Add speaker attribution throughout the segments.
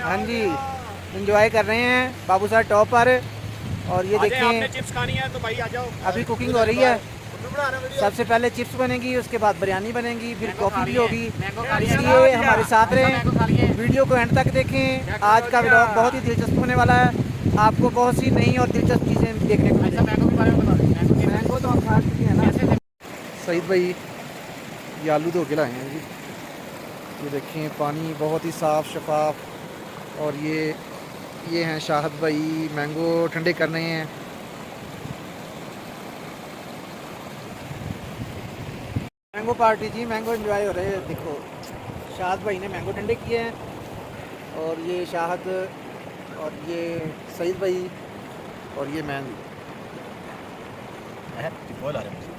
Speaker 1: हाँ जी, एंजॉय कर रहे हैं बाबू साहब टॉप पर। और ये देखें
Speaker 2: चिप्स खानी है तो भाई आ जाओ।
Speaker 1: अभी कुकिंग हो रही है। सबसे पहले चिप्स बनेगी, उसके बाद बिरयानी बनेगी, फिर कॉफ़ी भी होगी। इसलिए हमारे साथ रहें, वीडियो को एंड तक देखें। आज का व्लॉग बहुत ही दिलचस्प होने वाला है। आपको बहुत सी नई और दिलचस्प चीज़ें देखने को मिलेंगी। मैंगो तो हम खा चुके हैं ना। सईद भाई ये आलू धो के लाए हैं जी। ये देखें पानी बहुत ही साफ़ शफाफ। और ये हैं शाहद भाई, मैंगो ठंडे कर रहे हैं। मैंगो पार्टी जी, मैंगो एंजॉय हो रहे हैं। देखो शाहद भाई ने मैंगो ठंडे किए हैं। और ये शाहद और ये सईद भाई और ये मैंगो
Speaker 2: बोल आ रहे हैं।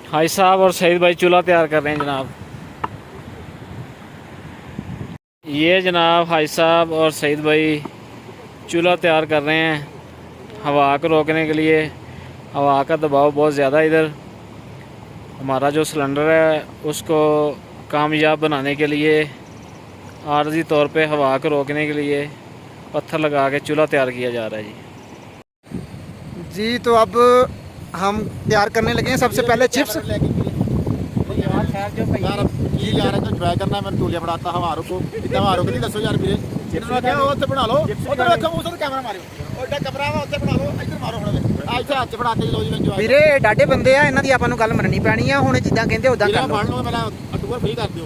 Speaker 3: भाई साहब और सईद भाई चूल्हा तैयार कर रहे हैं जनाब। ये जनाब भाई साहब और सईद भाई चूल्हा तैयार कर रहे हैं हवा को रोकने के लिए। हवा का दबाव बहुत ज़्यादा इधर। हमारा जो सिलेंडर है उसको कामयाब बनाने के लिए आर्जी तौर पे हवा को रोकने के लिए पत्थर लगा के चूल्हा तैयार किया जा रहा है
Speaker 1: जी। तो अब हम तैयार करने लगे हैं। सबसे पहले चिप्स
Speaker 2: यार एंजॉय करना मैं टूलिया बढ़ाता हवा रुको कितना हवा रुक नहीं दसो यार ਵੀਰੇ ਜਿੰਨਾ ਕਿਹਾ ਉਹ ਉੱਤੇ ਬਣਾ ਲਓ ਉਧਰ ਵੇਖੋ ਮੂੰਹ ਤੋਂ ਕੈਮਰਾ ਮਾਰਿਓ ਉਹਦਾ ਕਮਰਾ ਵਾ ਉੱਤੇ ਬਣਾ ਲਓ ਇੱਧਰ ਮਾਰੋ ਹੁਣ ਆ ਇੱਥੇ ਹੱਥ ਫੜਾਤੇ ਲਓ ਜੀ ਇੰਜੋਏ
Speaker 1: ਵੀਰੇ ਡਾਡੇ ਬੰਦੇ ਆ, ਇਹਨਾਂ ਦੀ ਆਪਾਂ ਨੂੰ ਗੱਲ ਮੰਨਣੀ ਪੈਣੀ ਆ। ਹੁਣ ਜਿੱਦਾਂ ਕਹਿੰਦੇ ਉਦਾਂ ਕਰ ਲਓ।
Speaker 2: ਬਣ ਲਓ ਮੇਰਾ ਟੂਰ ਫ੍ਰੀ ਕਰ ਦਿਓ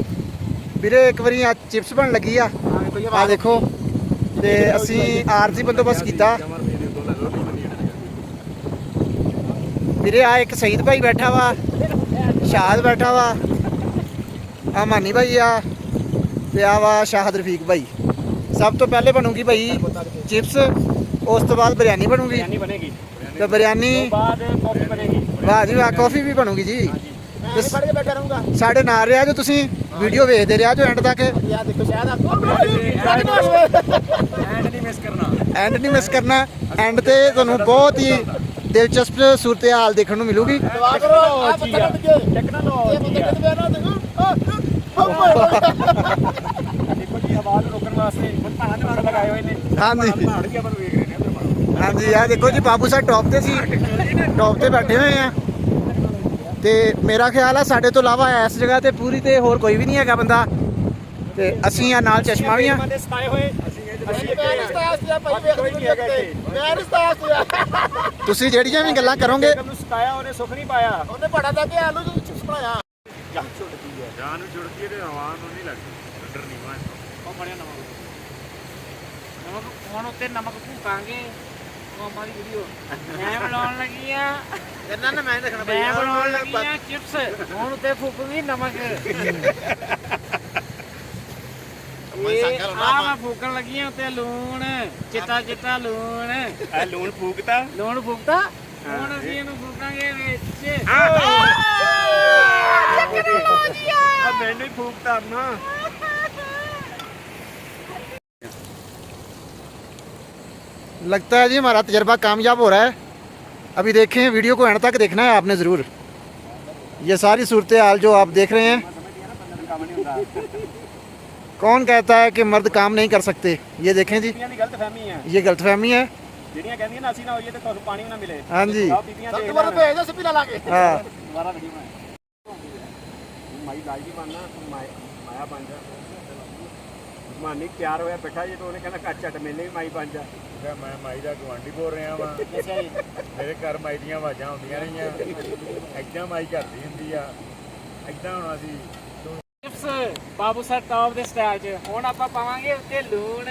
Speaker 1: ਵੀਰੇ ਇੱਕ ਵਾਰੀ ਆ ਚਿਪਸ ਬਣ ਲੱਗੀ ਆ ਦੇਖੋ। ਤੇ ਅਸੀਂ ਆਰਜੀ ਬੰਦੋਬਸਤ ਕੀਤਾ ਵੀਰੇ। ਆ ਇੱਕ ਸਈਦ ਭਾਈ ਬੈਠਾ ਵਾ, ਸ਼ਾਹਦ ਬੈਠਾ ਵਾ, ਆ ਮਾਨੀ ਭਾਈ ਆ ਤੇ ਆ ਵਾ ਸ਼ਾਹਦ ਰਫੀਕ ਭਾਈ। ਸਭ ਤੋਂ ਪਹਿਲੇ ਬਣੂਗੀ ਭਾਈ चिप्स, उस तो बाद बिरयानी बनूगी। तो बिरयानी
Speaker 3: कॉफी बनेगी।
Speaker 1: वाह जी वाह, कॉफ़ी भी बनूगी जी। साढ़े नाल रहा जो तुसी वीडियो वेखते रहा जो एंड तक। एंड नहीं मिस करना। एंड ते तुहानू बहुत ही दिलचस्प सूरत हाल देखने को मिलूगी। हाँ जी हाँ जी, आ देखो जी बाबू साहब टॉप ते सी, टॉप ते बैठे हुए हैं। ते मेरा ख्याल है साढ़े तो इलावा इस जगह ते पूरी ते होर कोई भी नहीं है बंदा। ते असीं आ नाल चश्मा भी हैं। तुसीं जेहड़ियां भी गल्लां करोगे
Speaker 3: ਹੁਣ ਉੱਤੇ ਨਮਕ ਭੂਕਾਂਗੇ। ਮਾਮਾ ਦੀ ਵੀਡੀਓ ਮੈਂ ਬਣਾਉਣ ਲੱਗੀ ਆ।
Speaker 1: ਇਹਨਾਂ ਨੇ ਮੈਂ ਦੇਖਣਾ
Speaker 3: ਮੈਂ ਬਣਾਉਣ ਲੱਗੀ ਆ ਚਿਪਸ। ਹੁਣ ਉੱਤੇ ਫੂਕੂਗੀ ਨਮਕ। ਇਹ ਆ ਮੈਂ ਫੂਕਣ ਲੱਗੀ ਆ ਉੱਤੇ ਲੂਣ, ਚਿੱਟਾ ਚਿੱਟਾ ਲੂਣ।
Speaker 2: ਆ ਲੂਣ ਫੂਕਤਾ
Speaker 3: ਲੂਣ ਫੂਕਤਾ। ਹੁਣ ਅਸੀਂ ਇਹਨੂੰ ਫੂਕਾਂਗੇ ਵਿੱਚ।
Speaker 2: ਆ ਮੈਨੂੰ ਹੀ ਫੂਕਤਾ ਨਾ।
Speaker 1: लगता है जी हमारा तजर्बा कामयाब हो रहा है। अभी देखें, वीडियो को एंड तक देखना है आपने ज़रूर। ये सारी सूरत हाल जो आप देख रहे हैं। कौन कहता है कि मर्द काम नहीं कर सकते? ये देखें जी, ये गलतफहमी है। हाँ जी
Speaker 2: ਮਾਨੀ ਤਿਆਰ ਹੋਇਆ ਬੈਠਾ ਜੀ, ਤਾਂ ਉਹਨੇ ਕਹਿੰਦਾ ਕੱਟ ਛੱਟ ਮੈਨੇ ਵੀ ਮਾਈ ਬਣ ਜਾ। ਮੈਂ ਮਾਈ ਦਾ ਗਵਾਂਢੀ ਬੋਲ ਰਿਹਾ ਵਾਂ। ਮੇਰੇ ਘਰ ਮਾਈ ਦੀਆਂ ਆਵਾਜ਼ਾਂ ਆਉਂਦੀਆਂ ਰਹੀਆਂ। ਏਦਾਂ ਮਾਈ ਕਰਦੀ ਹੁੰਦੀ ਆ, ਏਦਾਂ ਹੋਣਾ ਸੀ।
Speaker 3: ਚਿਪਸ ਬਾਬੂ ਸਾਹਿਬ ਟੌਪ ਦੇ ਸਟਾਈਲ 'ਚ। ਹੁਣ ਆਪਾਂ ਪਾਵਾਂਗੇ ਉੱਤੇ ਲੂਣ।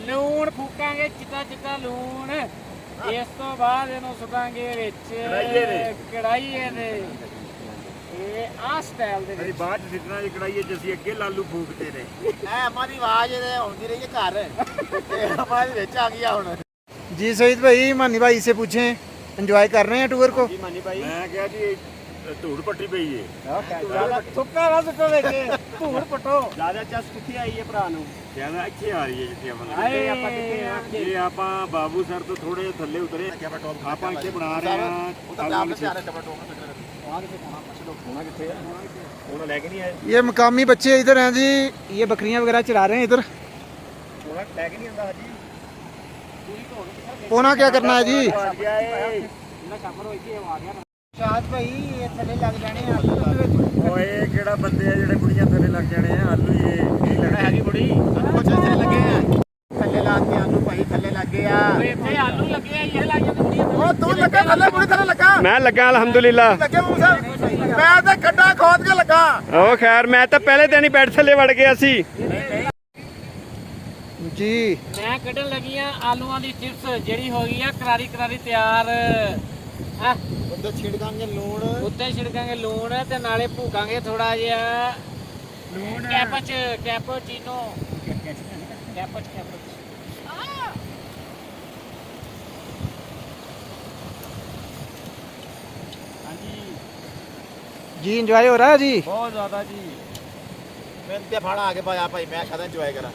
Speaker 3: ਲੂਣ ਫੂਕਾਂਗੇ, ਚਿੱਟਾ ਚਿੱਟਾ ਲੂਣ। ਇਸ ਤੋਂ ਬਾਅਦ ਇਹਨੂੰ ਸੁੱਟਾਂਗੇ ਵਿੱਚ ਕੜਾਈਏ ਦੇ। ਇਹ ਆ ਸਟਾਈਲ ਦੇ ਵਿੱਚ
Speaker 2: ਬਾਅਦ ਸਿੱਟਣਾ ਜੀ ਕੜਾਈਏ 'ਚ। ਅਸੀਂ ਅੱਗੇ ਲਾਲੂ ਫੂਕਦੇ ਨੇ।
Speaker 1: ਐ हमारी आवाज आती रही है घर ते हमारे ਵਿੱਚ आ गया ਹੁਣ। जी सईद भाई, मानी भाई से पूछें, एंजॉय कर रहे हैं टूर को?
Speaker 2: जी मानी भाई, मैं क्या जी ਧੂੜ ਪੱਟੀ ਪਈ ਏ
Speaker 1: ਸੁੱਕਾ ਨਾ ਸੁੱਕਾ ਵਿੱਚ ਧੂੜ ਪਟੋ।
Speaker 4: ਜ਼ਿਆਦਾ ਚਸ ਕਿੱਥੇ ਆਈ ਹੈ ਭਰਾ ਨੂੰ?
Speaker 2: ਜਿਆਦਾ ਇੱਥੇ ਆ ਰਹੀ ਹੈ ਜਿੱਥੇ ਆਪਾਂ
Speaker 4: ਹਾਏ ਆਪਾਂ ਕਿੱਥੇ ਆ?
Speaker 2: ਇਹ ਆਪਾਂ ਬਾਬੂ ਸਰ ਤੋਂ ਥੋੜੇ ਥੱਲੇ ਉਤਰੇ ਆਪਾਂ ਇੱਥੇ ਬਣਾ ਰਹੇ ਹਾਂ। ਉਹਨਾਂ ਲੈ ਕੇ ਨਹੀਂ ਆਏ,
Speaker 1: ये मकामी बच्चे इधर हैं जी, ये बकरियां वगैरह चरा रहे हैं इधर।
Speaker 2: ਉਹਨਾਂ ਲੈ ਕੇ ਨਹੀਂ ਆਂਦਾ ਹਾਜੀ।
Speaker 1: पोना क्या करना है जी? शाद भाई ये थले लग जाने
Speaker 2: ਓਏ ਕਿਹੜਾ ਬੰਦੇ ਆ ਜਿਹੜੇ ਕੁੜੀਆਂ ਥੱਲੇ ਲੱਗ ਜਾਣੇ ਆ? ਆਲੂ ਹੀ ਇਹ ਲੈਣਾ ਹੈਗੀ ਬੁੜੀ
Speaker 1: कुछ ऐसे लगे हैं थले लाते आलू भाई थले लगे आ
Speaker 4: ਇੱਥੇ ਆਲੂ ਲੱਗੇ ਆ ਇਹ ਲੱਗ ਜਾਂਦੇ ਕੁੜੀਆਂ
Speaker 1: ओ तू लगा थले पूरी तरह लगा
Speaker 3: ਮੈਂ ਲੱਗਾ ਅਲਹਮਦੁਲਿਲਾ।
Speaker 1: लगे मूसा मैं तो गड्ढा खोद के लगा।
Speaker 3: ਉਹ ਖੈਰ ਮੈਂ ਤਾਂ ਪਹਿਲੇ ਦਿਨ ਹੀ ਬੈੱਡ ਥੱਲੇ ਵੜ ਗਿਆ ਸੀ ਜੀ।
Speaker 4: ਮੈਂ ਕੱਢਣ ਲੱਗੀ ਆ ਆਲੂਆਂ ਦੀ ਚਿਪਸ ਜਿਹੜੀ ਹੋ ਗਈ ਆ ਕਰਾਰੀ ਕਰਾਰੀ ਤਿਆਰ। ਹਾਂ
Speaker 1: बंदे छिड़कांगे लूण
Speaker 4: ਉੱਤੇ ਛਿੜਕਾਂਗੇ ਲੂਣ ਤੇ ਨਾਲੇ ਭੂਕਾਂਗੇ ਥੋੜਾ ਜਿਹਾ ਲੂਣ ਕੈਪਚੀਨੋ
Speaker 1: जी एंजॉय हो रहा है जी।
Speaker 4: ਬਹੁਤ ਜ਼ਿਆਦਾ ਜੀ।
Speaker 1: मैं ते फाड़ा आगे पाया भाई मैं खादा एंजॉय करा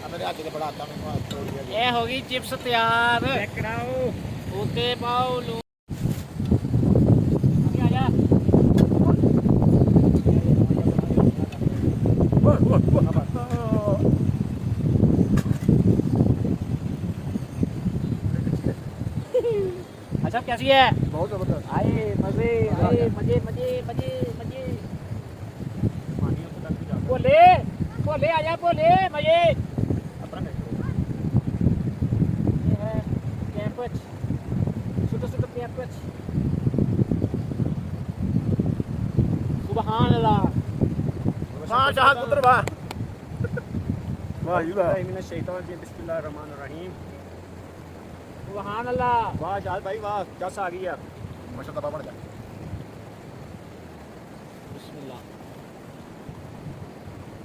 Speaker 1: अब मेरे हाथ से बड़ा आता मैं छोड़ दिया।
Speaker 4: ਇਹ ਹੋ ਗਈ ਚਿਪਸ ਤਿਆਰ।
Speaker 2: ਕਰਾਓ
Speaker 4: ਉੱਤੇ ਪਾਓ ਲੂਣ। ਆ ਜਾ अच्छा कैसी है?
Speaker 1: बहुत जबरदस्त।
Speaker 4: आए मजे मजे मजे मजे मजे। बोले बोले आजा बोले मजे। ये है कैंपच सुतो सुतो कैंपच। सुभान अल्लाह।
Speaker 1: हां जहां पुत्र वाह
Speaker 2: ਵਾਹ ਜੀ ਵਾਹ।
Speaker 4: बिस्मिल्लाहिर्रहमानिर्रहीम। सुभान अल्लाह।
Speaker 2: ਵਾਹ ਸ਼ਾਦ ਭਾਈ ਵਾਹ ਜੱਸ ਆ ਗਈ ਯਾਰ।
Speaker 1: माशा दबा बढ़ जा
Speaker 4: बिस्मिल्लाह।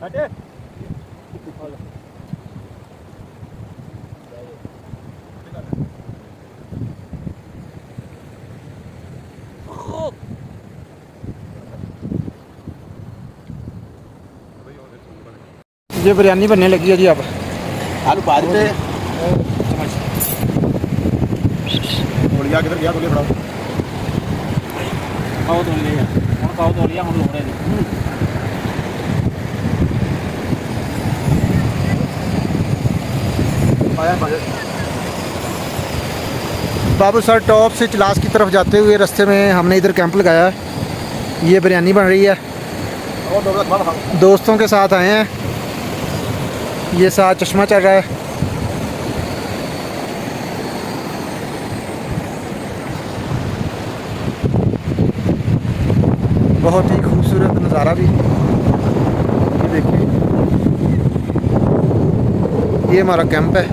Speaker 2: ਹਟੇ
Speaker 1: ये बिरयानी बनने लगी है जी। अब
Speaker 2: ਆਲੂ ਪਾ ਦਿੱਤੇ। ਗੋਲੀਆਂ ਕਿੱਧਰ ਗਿਆ? ਗੋਲੀ ਫੜਾਓ।
Speaker 4: खाओ तो लिया हम खाओ तो लिया हम लोग
Speaker 1: बाबू सर टॉप से चिलास की तरफ जाते हुए रास्ते में हमने इधर कैंप लगाया है। ये बिरयानी बन रही है, दोस्तों के साथ आए हैं। ये साथ चश्मा चल रहा है। बहुत ही खूबसूरत नज़ारा भी। ये देखिए ये हमारा कैंप है।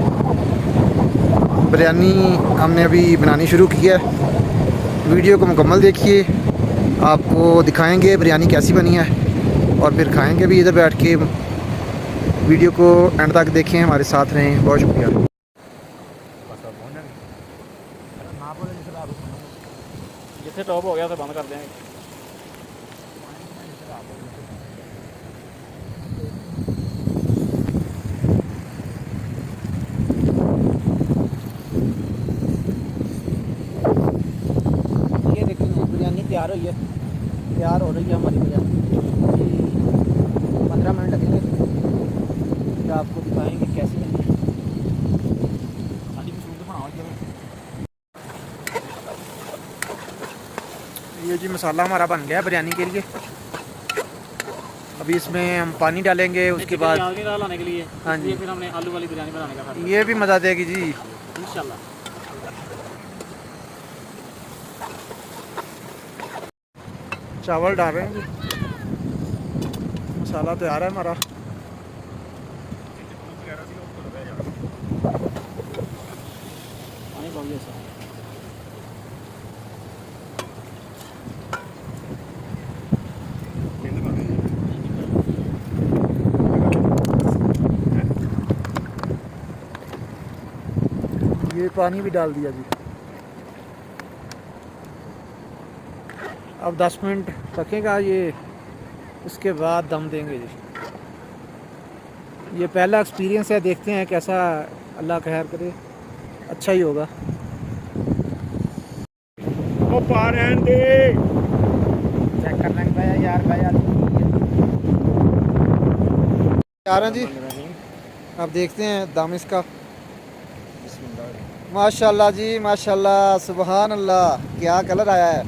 Speaker 1: बिरयानी हमने अभी बनानी शुरू की है। वीडियो को मुकम्मल देखिए, आपको दिखाएंगे बिरयानी कैसी बनी है और फिर खाएंगे भी इधर बैठ के। वीडियो को एंड तक देखें, हमारे साथ रहें। बहुत शुक्रिया।
Speaker 4: जिथे टॉप हो गया तो बंद कर देंगे।
Speaker 1: ये देखिए बिरयानी तैयार हुई है, तैयार हो रही है हमारी बिरयानी। 15 मिनट लगेंगे, फिर आपको दिखाएंगे कैसी बनी है। ये जी मसाला हमारा बन गया बिरयानी के लिए। अभी इसमें हम पानी डालेंगे, उसके बाद
Speaker 4: आगे दाल आने के लिए।
Speaker 1: हाँ जी।
Speaker 4: इसलिए फिर हमने आलू वाली बिरयानी बनाने का फैसला
Speaker 1: ये भी मज़ा देगी जी।
Speaker 4: किया इंशाल्लाह।
Speaker 1: चावल डाल रहे हैं जी, मसाला तैयार है हमारा।
Speaker 4: पानी बहुत जैसा
Speaker 1: ये पानी भी डाल दिया जी। अब 10 मिनट पकेगा ये, उसके बाद दम देंगे जी। ये पहला एक्सपीरियंस है, देखते हैं कैसा, अल्लाह खैर करे, अच्छा ही होगा।
Speaker 2: ਉਹ ਪਾ ਰਹਿਣ ਦੇ
Speaker 4: चेक कर लेंगे भाई यार भाई
Speaker 1: आ रहे हैं जी, अब देखते हैं दम इसका। माशाल्लाह जी माशाल्लाह, सुबहान अल्लाह, क्या कलर आया है,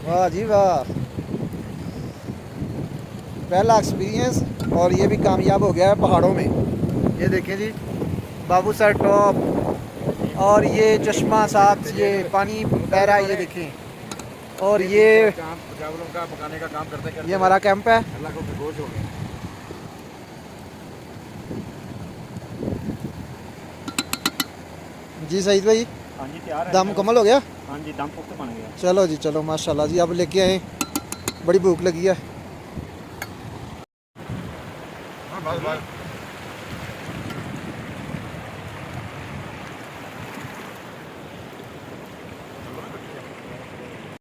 Speaker 1: वाह जी वाह। पहला एक्सपीरियंस, और ये भी कामयाब हो गया है पहाड़ों में। ये देखें जी बाबू सर टॉप, और ये चश्मा साथ, ये पानी बह रहा है, ये देखें। और ये
Speaker 2: चावलों का पकाने का काम करते करते
Speaker 1: ये हमारा कैंप है।
Speaker 2: अल्लाह को बेहोश हो गए।
Speaker 1: जी सईद भाई,
Speaker 2: हाँ जी तैयार है।
Speaker 1: दम मुकम्मल हो गया।
Speaker 2: हाँ जी दम पुख्त बन गया।
Speaker 1: चलो जी चलो, माशाल्लाह जी, अब लेके आए, बड़ी भूख लगी है।
Speaker 2: हाँ बस बस